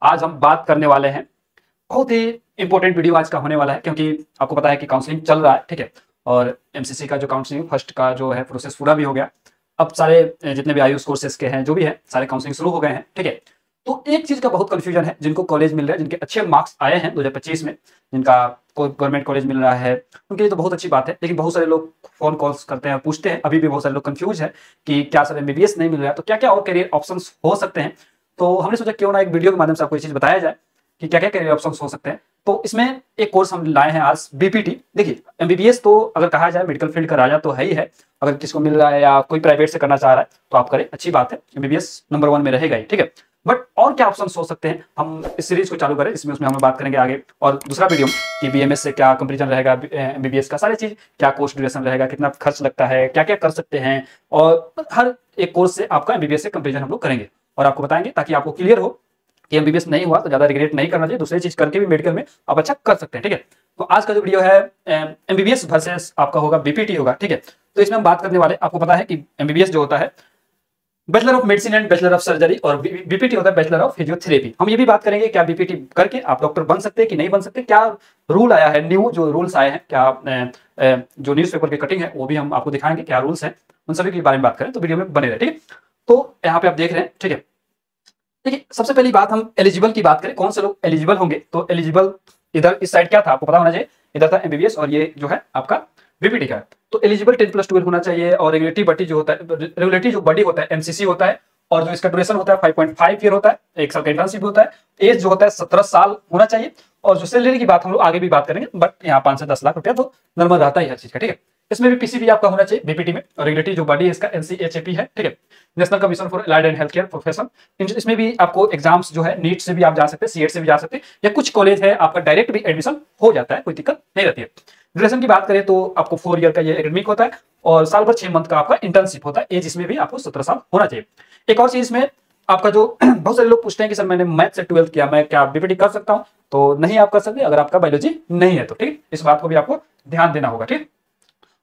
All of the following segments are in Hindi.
आज हम बात करने वाले हैं, बहुत ही इंपॉर्टेंट वीडियो आज का होने वाला है, क्योंकि आपको पता है कि काउंसलिंग चल रहा है, ठीक है। और एमसीसी का जो काउंसलिंग फर्स्ट का जो है प्रोसेस पूरा भी हो गया। अब सारे जितने भी आयुष कोर्सेज के हैं जो भी है सारे काउंसलिंग शुरू हो गए हैं, ठीक है। तो एक चीज का बहुत कंफ्यूजन है, जिनको कॉलेज मिल रहा है, जिनके अच्छे मार्क्स आए हैं 2025 में, जिनका गवर्नमेंट कॉलेज मिल रहा है, उनके लिए तो बहुत अच्छी बात है। लेकिन बहुत सारे लोग फोन कॉल्स करते हैं, पूछते हैं, अभी भी बहुत सारे लोग कंफ्यूज है कि क्या सर एमबीबीएस नहीं मिल रहा है तो क्या क्या और करियर ऑप्शंस हो सकते हैं। तो हमने सोचा क्यों ना एक वीडियो के माध्यम से आपको ये चीज बताया जाए कि क्या क्या करियर ऑप्शंस हो सकते हैं। तो इसमें एक कोर्स हम लाए हैं आज, बीपीटी। देखिए, एमबीबीएस तो अगर कहा जाए मेडिकल फील्ड का राजा तो है ही है। अगर किसको मिल रहा है या कोई प्राइवेट से करना चाह रहा है तो आप करें, अच्छी बात है, एमबीबीएस नंबर 1 में रहेगा ही, ठीक है। बट और क्या ऑप्शंस हो सकते हैं, हम इस सीरीज को चालू करें, इसमें उसमें हम बात करेंगे आगे। और दूसरा वीडियो कि बीएमएस से क्या कंपैरिजन रहेगा एमबीबीएस का, सारी चीज, क्या कोर्स ड्यूरेशन रहेगा, कितना खर्च लगता है, क्या क्या कर सकते हैं, और हर एक कोर्स से आपका एमबीबीएस से कंपैरिजन हम लोग करेंगे और आपको बताएंगे, ताकि आपको क्लियर हो कि एमबीबीएस नहीं हुआ तो ज्यादा रिग्रेट नहीं करना चाहिए, दूसरी चीज करके भी मेडिकल में आप अच्छा कर सकते हैं, ठीक है। तो आज का जो वीडियो है एमबीबीएस वर्सेस आपका होगा बीपीटी होगा, ठीक है। तो इसमें हम बात करने वाले, आपको पता है कि एमबीबीएस जो होता है bachelor of medicine and bachelor of surgery, और बीपीटी होता है बैचलर ऑफ फिजियोथेरेपी। हम ये भी बात करेंगे क्या बीपीटी करके आप डॉक्टर बन सकते हैं कि नहीं बन सकते, क्या रूल आया है, न्यू जो रूल्स आए हैं, क्या जो न्यूज़पेपर की कटिंग है वो भी हम आपको दिखाएंगे, क्या रूल्स हैं, उन सभी के बारे में बात करें, तो वीडियो में बने रहे, ठीक है। तो यहाँ पे आप देख रहे हैं, ठीक है। देखिए, सबसे पहली बात हम एलिजिबल की बात करें, कौन से लोग एलिजिबल होंगे। तो एलिजिबल इधर इस साइड क्या था आपको पता होना चाहिए, इधर था एमबीबीएस और ये जो है आपका बीपीटी का। तो एलिजिबल 10+12 होना चाहिए, और रेगुलेटरी बॉडी जो होता है, रेगुलेटरी जो बॉडी होता है एमसीसी होता है, और जो इसका ड्यूरेशन होता है 5.5 ईयर होता है, 1 साल का इंटर्नशिप होता है। एज जो होता है 17 साल होना चाहिए, और जो सैलरी की बात हम लोग आगे भी बात करेंगे, बट यहाँ 5 से 10 लाख रुपया तो नॉर्मल रहता ही हर चीज का, ठीक है। इसमें भी पीसीबी आपका होना चाहिए बीपीटी में, और रेगुलेटरी जो बॉडी है इसका एनसीएचएपी है, ठीक है, national commission for allied and health care profession. इसमें भी आपको एग्जाम्स जो है नीट से भी आप जा सकते हैं, सीएट से भी जा सकते हैं, या कुछ कॉलेज है आपका डायरेक्ट भी एडमिशन हो जाता है, कोई दिक्कत नहीं रहती है। ड्यूरेशन की बात करें तो आपको 4 ईयर का ये एकेडमिक होता है, और साल भर 6 मंथ का आपका इंटर्नशिप होता है। एज इसमें भी आपको 17 साल होना चाहिए। एक और चीज में आपका जो बहुत सारे लोग पूछते हैं कि सर मैंने मैथ से 12th किया, मैं क्या बीपीटी कर सकता हूं, तो नहीं आप कर सकते अगर आपका बायोलॉजी नहीं है तो, ठीक है। इस बात को भी आपको ध्यान देना होगा, ठीक है।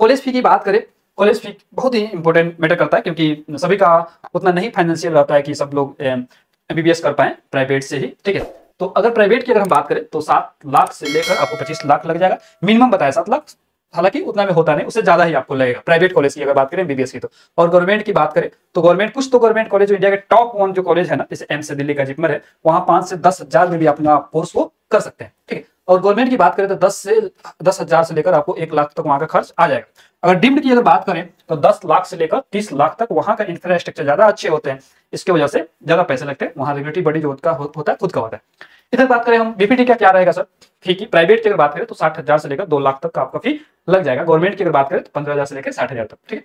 कॉलेज फी की बात करें, कॉलेज फी बहुत ही इंपॉर्टेंट मैटर करता है, क्योंकि सभी का उतना नहीं फाइनेंशियल रहता है कि सब लोग एमबीबीएस कर पाए प्राइवेट से ही, ठीक है। तो अगर प्राइवेट की अगर हम बात करें तो 7 लाख से लेकर आपको 25 लाख लग जाएगा, मिनिमम बताया 7 लाख, हालांकि उतना में होता नहीं, उससे ज्यादा ही आपको लगेगा प्राइवेट कॉलेज की अगर बात करें एमबीबीएस की तो। और गवर्नमेंट की बात करें तो गवर्नमेंट, कुछ तो गवर्नमेंट कॉलेज जो इंडिया के टॉप 1 जो कॉलेज है ना, जैसे एम्स है दिल्ली का, जिपमर है, वहां 5 से 10 हजार में भी अपना कोर्स वो कर सकते हैं, ठीक है। और गवर्नमेंट की बात करें तो 10 हजार से लेकर आपको 1 लाख तक वहां का खर्च आ जाएगा। अगर डीम्ड की अगर बात करें तो 10 लाख से लेकर 30 लाख तक वहां का इंफ्रास्ट्रक्चर ज्यादा अच्छे होते हैं, इसकी वजह से ज्यादा पैसे लगते हैं, वहां रेगुलेटरी बॉडी जो होता है खुद का होता है। इधर बात करें हम बीपीटी का क्या रहेगा सर फी की, प्राइवेट की अगर बात करें तो 60,000 से लेकर 2 लाख तक का आपका फी लग जाएगा। गवर्नमेंट की अगर बात करें तो 15,000 से लेकर 60,000 तक, ठीक है।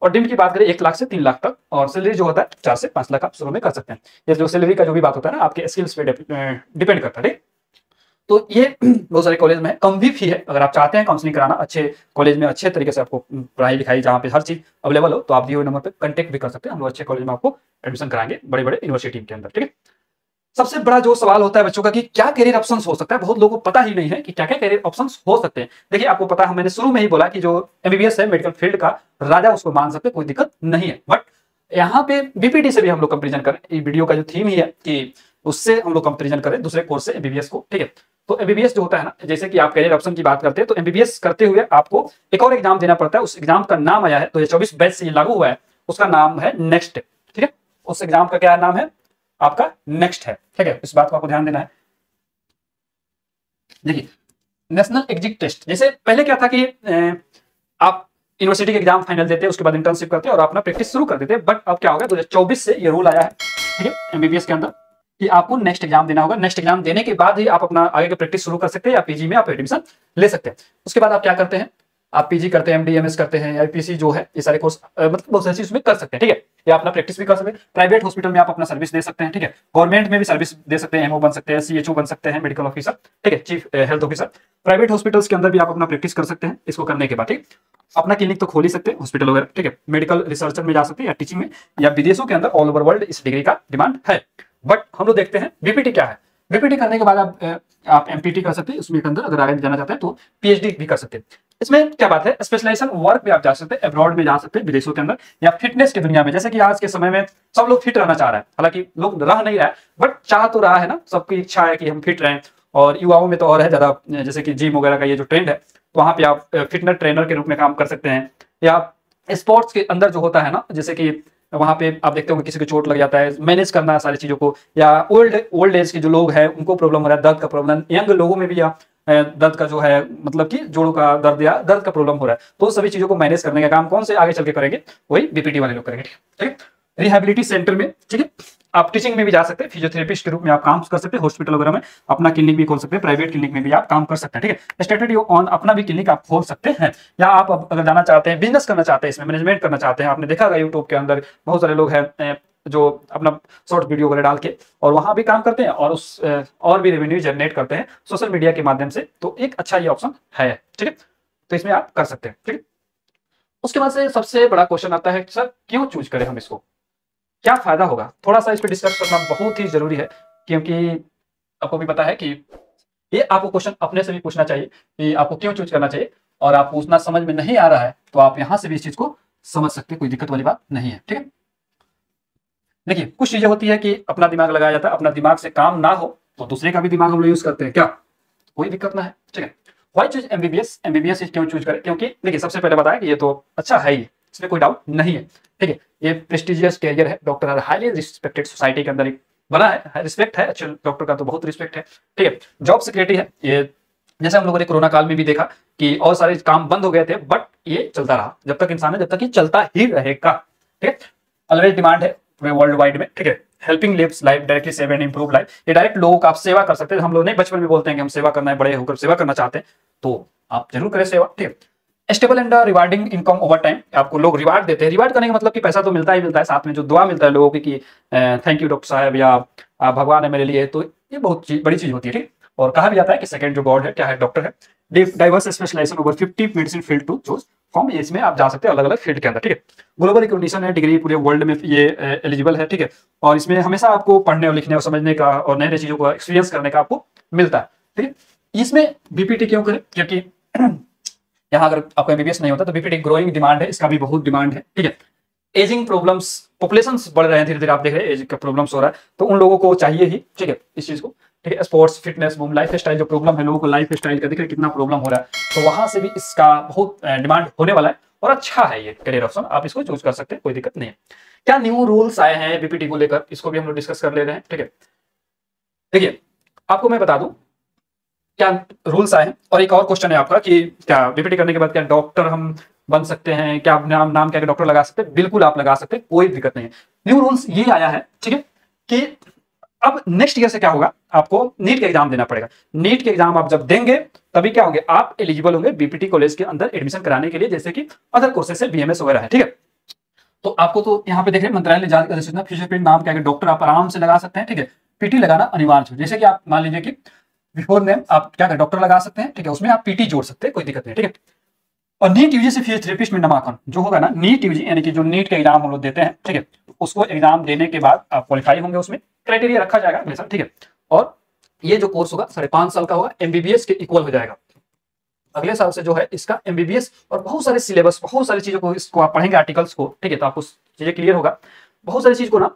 और डीम्ड की बात करें 1 लाख से 3 लाख तक, और सैलरी जो होता है 4 से 5 लाख आप शुरू में कर सकते हैं। ये जो सैलरी का जो भी बात होता है ना, आपके स्किल्स पे डिपेंड करता है, ठीक। तो ये बहुत सारे कॉलेज में है, कम भी फी है। अगर आप चाहते हैं काउंसलिंग कराना अच्छे कॉलेज में, अच्छे तरीके से आपको पढ़ाई लिखाई जहाँ पे हर चीज अवेलेबल हो, तो आप दिए हुए नंबर पे कांटेक्ट भी कर सकते हैं, हम लोग अच्छे कॉलेज में आपको एडमिशन कराएंगे, बड़े बड़े यूनिवर्सिटी के अंदर, ठीक है। सबसे बड़ा जो सवाल होता है बच्चों का कि क्या करियर ऑप्शंस हो सकता है, बहुत लोगों को पता ही नहीं है कि क्या क्या करियर ऑप्शंस हो सकते हैं। देखिए, आपको पता है, मैंने शुरू में ही बोला कि जो एमबीबीएस है मेडिकल फील्ड का राजा, उसको मान सकते हैं, कोई दिक्कत नहीं है। बट यहाँ पे बीपीटी से भी हम लोग कंपेरिजन करें, ये वीडियो का जो थीम ही है कि उससे हम लोग कंपेरिजन करें दूसरे कोर्स से एमबीबीएस को, ठीक है। तो एमबीबीएस जो होता है ना, जैसे कि आप करियर ऑप्शन की बात करते हैं तो एमबीबीएस करते हुए आपको एक और एग्जाम देना पड़ता है। उस एग्जाम का नाम आया है, तो ये 24 बैच से ये लागू हुआ है, उसका नाम है नेक्स्ट, ठीक है। उस एग्जाम का क्या नाम है आपका, नेक्स्ट है, ठीक है। इस बात को आपको ध्यान देना है। देखिए, नेशनल एग्जिट टेस्ट, जैसे पहले क्या था कि आप यूनिवर्सिटी के एग्जाम फाइनल देते, उसके बाद इंटर्नशिप करते और अपना प्रैक्टिस शुरू कर देते। बट अब क्या होगा, 2024 से ये रूल आया है, ठीक है, एमबीबीएस के अंदर, कि आपको नेक्स्ट एग्जाम देना होगा। नेक्स्ट एग्जाम देने के बाद ही आप अपना आगे की प्रैक्टिस शुरू कर सकते हैं, या पीजी में आप एडमिशन ले सकते हैं। उसके बाद आप क्या करते हैं, आप पीजी करते हैं, एमडी एमएस करते हैं, या पीसी जो है, ये सारे कोर्स मतलब बहुत सारी चीज उसमें कर सकते हैं, ठीक है। या अपना प्रैक्टिस भी कर सकते हैं। प्राइवेट हॉस्पिटल में आप अपना सर्विस दे सकते हैं, ठीक है। गवर्नमेंट में भी सर्विस दे सकते हैं, एमओ बन सकते हैं, सीएचओ बन सकते हैं, मेडिकल ऑफिसर, ठीक है, chief health officer. Private hospitals के अंदर भी आप अपना प्रैक्टिस कर सकते हैं। इसको करने के बाद ठीक अपना क्लिनिक तो खोल ही सकते हैं, हॉस्पिटल वगैरह, ठीक है। मेडिकल रिसर्चर में जा सकते हैं, या टीचिंग में, या विदेशों के अंदर ऑल ओवर वर्ल्ड इस डिग्री का डिमांड है। बट हम लोग देखते हैं बीपीटी क्या है। बीपीटी करने के बाद आप एमपीटी कर सकते हैं, उसमें के अंदर अगर आगे जाना चाहते हैं तो पीएचडी भी कर सकते हैं। इसमें क्या बात है, स्पेशलाइजेशन वर्क भी आप जा सकते हैं, अब्रॉड में जा सकते हैं, विदेशों के अंदर, या फिटनेस की दुनिया में। जैसे कि आज के समय में सब लोग फिट रहना चाह रहे हैं, हालांकि लोग रह नहीं रहा है, बट चाह तो रहा है ना, सबकी इच्छा है कि हम फिट रहें। और युवाओं में तो और है ज्यादा, जैसे कि जिम वगैरह का ये जो ट्रेंड है, तो वहां पे आप फिटनेस ट्रेनर के रूप में काम कर सकते हैं। या स्पोर्ट्स के अंदर जो होता है ना, जैसे कि वहां पे आप देखते होंगे किसी को चोट लग जाता है, मैनेज करना सारी चीजों को, या ओल्ड एज के जो लोग हैं उनको प्रॉब्लम हो रहा है, दर्द का प्रॉब्लम, यंग लोगों में भी या दर्द का जो है, मतलब कि जोड़ों का दर्द या दर्द का प्रॉब्लम हो रहा है, तो सभी चीजों को मैनेज करने का काम कौन से आगे चल के करेंगे, वही बीपीटी वाले लोग करेंगे। ठीक है, रिहेबिलिटी सेंटर में, ठीक है, आप टीचिंग में भी जा सकते हैं, फिजियोथेरेपिस्ट के रूप में आप काम कर सकते हैं, हॉस्पिटल वगैरह में अपना क्लिनिक भी खोल सकते हैं, प्राइवेट क्लिनिक में भी आप काम कर सकते हैं। ठीक है, स्टेटस ऑन अपना भी क्लिनिक आप खोल सकते हैं। या आप अगर जाना चाहते हैं, बिजनेस करना चाहते हैं, इसमें मैनेजमेंट करना चाहते हैं, आपने देखा होगा यूट्यूब के अंदर बहुत सारे लोग हैं जो अपना शॉर्ट वीडियो वगैरह डाल के और वहां भी काम करते हैं और उस और भी रेवेन्यू जनरेट करते हैं सोशल मीडिया के माध्यम से, तो एक अच्छा ये ऑप्शन है। ठीक है, तो इसमें आप कर सकते हैं। ठीक है, उसके बाद से सबसे बड़ा क्वेश्चन आता है, सर क्यों चूज करें हम इसको, क्या फायदा होगा, थोड़ा सा इस पर डिस्कस करना बहुत ही जरूरी है, क्योंकि आपको भी पता है कि ये आपको क्वेश्चन अपने से भी पूछना चाहिए कि आपको क्यों चूज करना चाहिए, और आपको उतना समझ में नहीं आ रहा है तो आप यहां से भी इस चीज को समझ सकते हैं, कोई दिक्कत वाली बात नहीं है। ठीक है, देखिए कुछ चीजें होती है कि अपना दिमाग लगाया जाता है, अपना दिमाग से काम ना हो तो दूसरे का भी दिमाग हम लोग यूज करते हैं, क्या कोई दिक्कत ना है। ठीक है, व्हाई चूज एमबीबीएस, एमबीबीएस क्यों चूज करें, क्योंकि देखिए सबसे पहले बताया कि ये तो अच्छा है ही, इसमें कोई डाउट नहीं है। ठीक है, ये प्रेस्टिजियस कैरियर है, doctor R highly respected, society के अंदर एक बना है, रिस्पेक्ट है, अच्छे डॉक्टर का तो बहुत रिस्पेक्ट है। ठीक है, जॉब सिक्योरिटी है, ये जैसे हम लोगों ने कोरोना काल में भी देखा कि और सारे काम बंद हो गए थे, बट ये चलता रहा, जब तक इंसान है जब तक ये चलता ही रहेगा। ठीक है, ऑलवेज डिमांड है पूरे वर्ल्ड वाइड में। ठीक है, helping lives life directly save and improve life, ये डायरेक्ट लोगों का आप सेवा कर सकते हैं। हम लोग नहीं बचपन में बोलते हैं कि हम सेवा करना है, बड़े होकर सेवा करना चाहते हैं, तो आप जरूर करें सेवा। ठीक है, stable and rewarding income over time, आपको लोग रिवार्ड देते हैं, रिवार्ड करने का मतलब कि पैसा तो मिलता ही मिलता है, साथ में जो दुआ मिलता है लोगों की कि थैंक यू डॉक्टर साहब, या भगवान है मेरे लिए, तो ये बहुत बड़ी चीज होती है। ठीक, और कहा भी जाता है कि सेकंड जो गॉड है क्या है, डॉक्टर है। Diverse specialization over 50 medicine field to choose from, इसमें आप जा सकते हैं अलग अलग फील्ड के अंदर। ठीक है, ग्लोबल रिकॉग्निशन है, डिग्री पूरे वर्ल्ड में ये एलिजिबल है। ठीक है, और इसमें हमेशा आपको पढ़ने और लिखने और समझने का और नई नई चीजों को एक्सपीरियंस करने का आपको मिलता है। ठीक है, इसमें बीपीटी क्यों करें, क्योंकि यहाँ अगर आपको एमबीबीएस नहीं होता तो बीपीटी ग्रोइंग डिमांड है, इसका भी बहुत डिमांड है। ठीक है, एजिंग प्रॉब्लम्स, पॉपुलेशन बढ़ रहे हैं धीरे धीरे, आप देख रहे हैं एज का प्रॉब्लम्स हो रहा है, तो उन लोगों को चाहिए ही। ठीक है, इस चीज को। ठीक है, sports, fitness, boom, life style जो प्रॉब्लम है लोगों को, लाइफ स्टाइल का देख रहे कितना प्रॉब्लम हो रहा है, तो वहां से भी इसका बहुत डिमांड होने वाला है, और अच्छा है ये करियर ऑप्शन, आप इसको चूज कर सकते हैं, कोई दिक्कत नहीं है। क्या न्यू रूल्स आए हैं बीपीटी को लेकर, इसको भी हम लोग डिस्कस कर ले रहे हैं। ठीक है, देखिए आपको मैं बता दूं क्या रूल्स आए हैं, और एक और क्वेश्चन है आपका कि क्या बीपीटी करने के बाद क्या डॉक्टर हम बन सकते हैं, क्या नाम क्या डॉक्टर लगा सकते हैं, बिल्कुल आप लगा सकते हैं, कोई दिक्कत नहीं है। न्यू रूल्स ये आया है, ठीक है, कि अब नेक्स्ट ईयर से क्या होगा, आपको नीट का एग्जाम देना पड़ेगा। नीट के एग्जाम आप जब देंगे तभी क्या होंगे, आप एलिजिबल होंगे बीपीटी कॉलेज के अंदर एडमिशन कराने के लिए, जैसे कि अदर कोर्सेज है, बीएमएस वगैरह है। ठीक है, तो आपको तो यहाँ पे देख रहे हैं मंत्रालय जारी अधिसूचना, फिजियोथेरेपी नाम क्या है, डॉक्टर आप आराम से लगा सकते हैं। ठीक है, पीटी लगाना अनिवार्य है, जैसे कि आप मान लीजिए कि बिफोर नेम आप क्या करें, डॉक्टर लगा सकते हैं। ठीक है, उसमें आप पीटी जोड़ सकते हैं, कोई दिक्कत नहीं। ठीक है, और नीट यूजी से फिजियोथेरेपिस्ट में नामांकन जो होगा ना, नीट यूजी यानी कि जो नीट का एग्जाम हम लोग देते हैं, ठीक है, उसको एग्जाम देने के बाद आप क्वालिफाई होंगे, उसमें क्राइटेरिया रखा जाएगा अगले साल। ठीक है, और ये जो कोर्स होगा 5.5 साल का होगा, एमबीबीएस के इक्वल हो जाएगा अगले साल से जो है इसका एमबीबीएस, और बहुत सारे सिलेबस, बहुत सारी चीजों को इसको आप पढ़ेंगे आर्टिकल्स को। ठीक है, तो आपको चीजें क्लियर होगा, बहुत सारी चीज को ना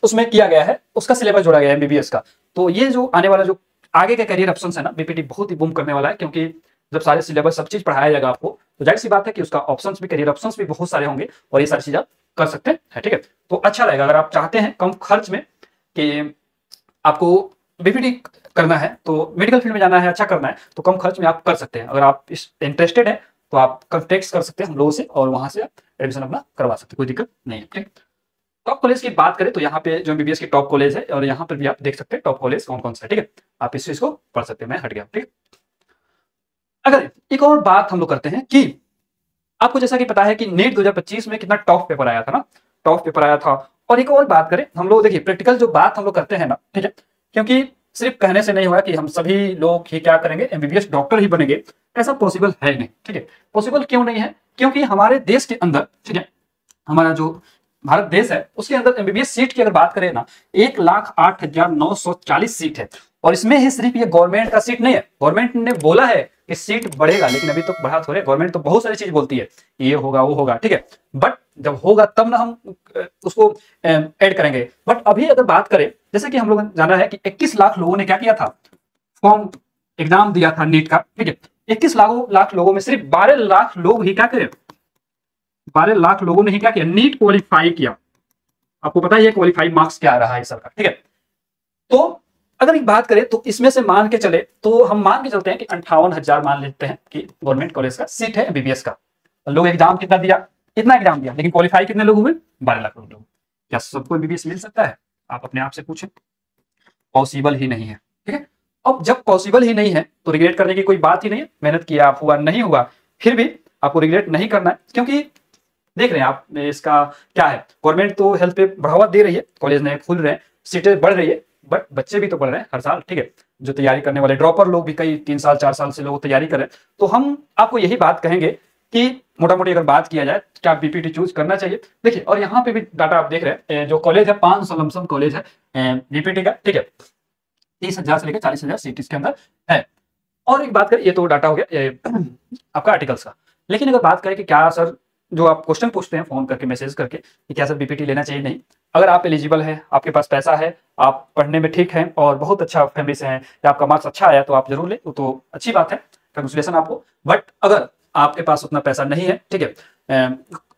उसमें किया गया है, उसका सिलेबस जोड़ा गया है एमबीबीएस का। तो ये जो आने वाला जो आगे के करियर ऑप्शन है ना, बीपीटी बहुत ही बूम करने वाला है, क्योंकि जब सारे सिलेबस सब चीज पढ़ाया जाएगा आपको, तो जाहिर सी बात है कि उसका ऑप्शंस भी, करियर ऑप्शंस भी बहुत सारे होंगे, और ये सारी चीज आप कर सकते हैं। ठीक है, तो अच्छा रहेगा अगर आप चाहते हैं कम खर्च में कि आपको बीपीटी करना है, तो मेडिकल फील्ड में जाना है, अच्छा करना है, तो कम खर्च में आप कर सकते हैं। अगर आप इस इंटरेस्टेड है तो आप कॉन्टेक्ट कर सकते हैं हम लोगों से, और वहां से आप एडमिशन अपना करवा सकते हैं, कोई दिक्कत नहीं है। ठीक, टॉप कॉलेज की बात करें तो यहाँ पे जो एमबीबीएस की टॉप कॉलेज है, और यहाँ पर भी आप देख सकते हैं टॉप कॉलेज कौन कौन सा है। ठीक है, आप इस चीज को पढ़ सकते हैं, मैं हट गया। ठीक, अगर एक और बात हम लोग करते हैं कि आपको जैसा कि पता है कि नीट 2025 में कितना टॉप पेपर आया था ना, टॉप पेपर आया था। और एक और बात करें हम लोग, देखिए प्रैक्टिकल जो बात हम लोग करते हैं ना, ठीक है, क्योंकि सिर्फ कहने से नहीं होगा कि हम सभी लोग ही क्या करेंगे, एमबीबीएस डॉक्टर ही बनेंगे, ऐसा पॉसिबल है नहीं। ठीक है, पॉसिबल क्यों नहीं है, क्योंकि हमारे देश के अंदर, ठीक है, हमारा जो भारत देश है उसके अंदर एमबीबीएस सीट की अगर बात करें ना, 1,08,940 सीट है, और इसमें ही सिर्फ ये गवर्नमेंट का सीट नहीं है, गवर्नमेंट ने बोला है कि सीट बढ़ेगा, लेकिन अभी तो बढ़ा थोड़े, गवर्नमेंट तो बहुत सारी चीज बोलती है ये होगा वो होगा, ठीक है, बट जब होगा तब ना हम उसको ऐड करेंगे। बट अभी अगर बात करें, जैसे कि हम लोग जाना है कि 21 लाख लोगों ने क्या किया था, फॉर्म एग्जाम दिया था नीट का, ठीक है, 21 लाख लोगों में सिर्फ 12 लाख लोग ही क्या करे, 12 लाख लोगों ने ही क्या किया, नीट क्वालिफाई किया। आपको पता है क्वालिफाई मार्क्स क्या आ रहा है सरकार, ठीक है। तो अगर एक बात करें तो इसमें से मान के चले तो हम मान के चलते हैं कि 58,000 मान लेते हैं कि गवर्नमेंट कॉलेज का सीट है एमबीबीएस का। लोग एग्जाम कितना दिया, इतना एग्जाम दिया, लेकिन क्वालिफाई कितने लोग हुए, 12 लाख लोग। क्या सबको एमबीबीएस मिल सकता है? आप अपने आप से पूछें, पॉसिबल ही नहीं है, ठीक है। अब जब पॉसिबल ही नहीं है तो रिग्रेट करने की कोई बात ही नहीं है। मेहनत किया, आप हुआ नहीं हुआ, फिर भी आपको रिग्रेट नहीं करना है, क्योंकि देख रहे हैं आप इसका क्या है, गवर्नमेंट तो हेल्थ पे बढ़ावा दे रही है, कॉलेज नए खुल रहे हैं, सीटें बढ़ रही है, बट बच्चे भी तो बढ़ रहे हैं हर साल, ठीक है। जो तैयारी करने वाले ड्रॉपर लोग भी कई 3 साल 4 साल से लोग तैयारी कर रहे हैं। तो हम आपको यही बात कहेंगे कि मोटा मोटी अगर बात किया जाए क्या बीपीटी चूज करना चाहिए। देखिए, और यहाँ पे भी डाटा आप देख रहे हैं, जो कॉलेज है 500 लमसम कॉलेज है बीपीटी का, ठीक है, 30,000 से लेकर 40,000 सीट इसके अंदर है। और एक बात करें, ये तो डाटा हो गया आपका आर्टिकल्स का, लेकिन अगर बात करें कि क्या सर, जो आप क्वेश्चन पूछते हैं फोन करके मैसेज करके कि क्या सर बीपीटी लेना चाहिए, नहीं, अगर आप एलिजिबल हैं, आपके पास पैसा है, आप पढ़ने में ठीक हैं और बहुत अच्छा फैमिली से हैं या आपका मार्क्स अच्छा आया तो आप जरूर लें, तो अच्छी बात है, कंग्रेचुलेशन आपको। बट अगर आपके पास उतना पैसा नहीं है, ठीक है,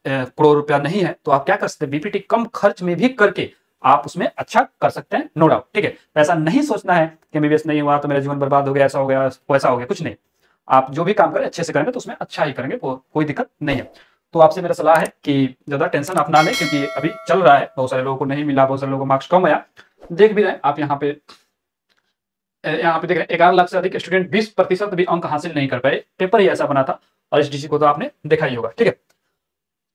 करोड़ रुपया नहीं है, तो आप क्या कर सकते हैं, बीपीटी कम खर्च में भी करके आप उसमें अच्छा कर सकते हैं, नो डाउट, ठीक है। पैसा नहीं सोचना है कि एमबीबीएस नहीं हुआ तो मेरा जीवन बर्बाद हो गया, ऐसा हो गया वैसा हो गया, कुछ नहीं। आप जो भी काम करें अच्छे से करेंगे तो उसमें अच्छा ही करेंगे, कोई दिक्कत नहीं है। तो आपसे मेरा सलाह है कि ज्यादा टेंशन आप ना लें, क्योंकि अभी चल रहा है, बहुत सारे लोगों को नहीं मिला, बहुत सारे लोगों को मार्क्स कम आया, देख भी रहे हैं आप यहाँ पे देख रहे हैं 11 लाख से अधिक स्टूडेंट 20% भी अंक हासिल नहीं कर पाए, पेपर ही ऐसा बना था, और एसडीसी को तो आपने देखा ही होगा, ठीक है।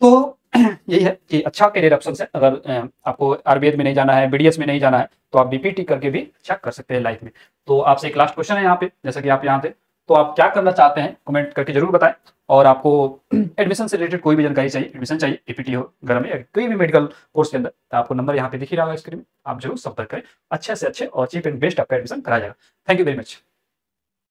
तो यही है कि अच्छा करियर ऑप्शन है, अगर आपको आरबीएड में नहीं जाना है, बीडीएस में नहीं जाना है, तो आप बीपीटी करके भी अच्छा कर सकते हैं लाइफ में। तो आपसे एक लास्ट क्वेश्चन है यहाँ पे, जैसा कि आप यहाँ थे, तो आप क्या करना चाहते हैं कमेंट करके जरूर बताएं। और आपको एडमिशन से रिलेटेड कोई भी जानकारी चाहिए, एडमिशन चाहिए, बीपीटी हो घर में, कोई भी मेडिकल कोर्स के अंदर, तो आपको नंबर यहाँ पे दिख ही रहा होगा स्क्रीन में, आप जरूर संपर्क करें, अच्छे से अच्छे और चीप एंड बेस्ट आपका एडमिशन कराया जाएगा। Thank you very much.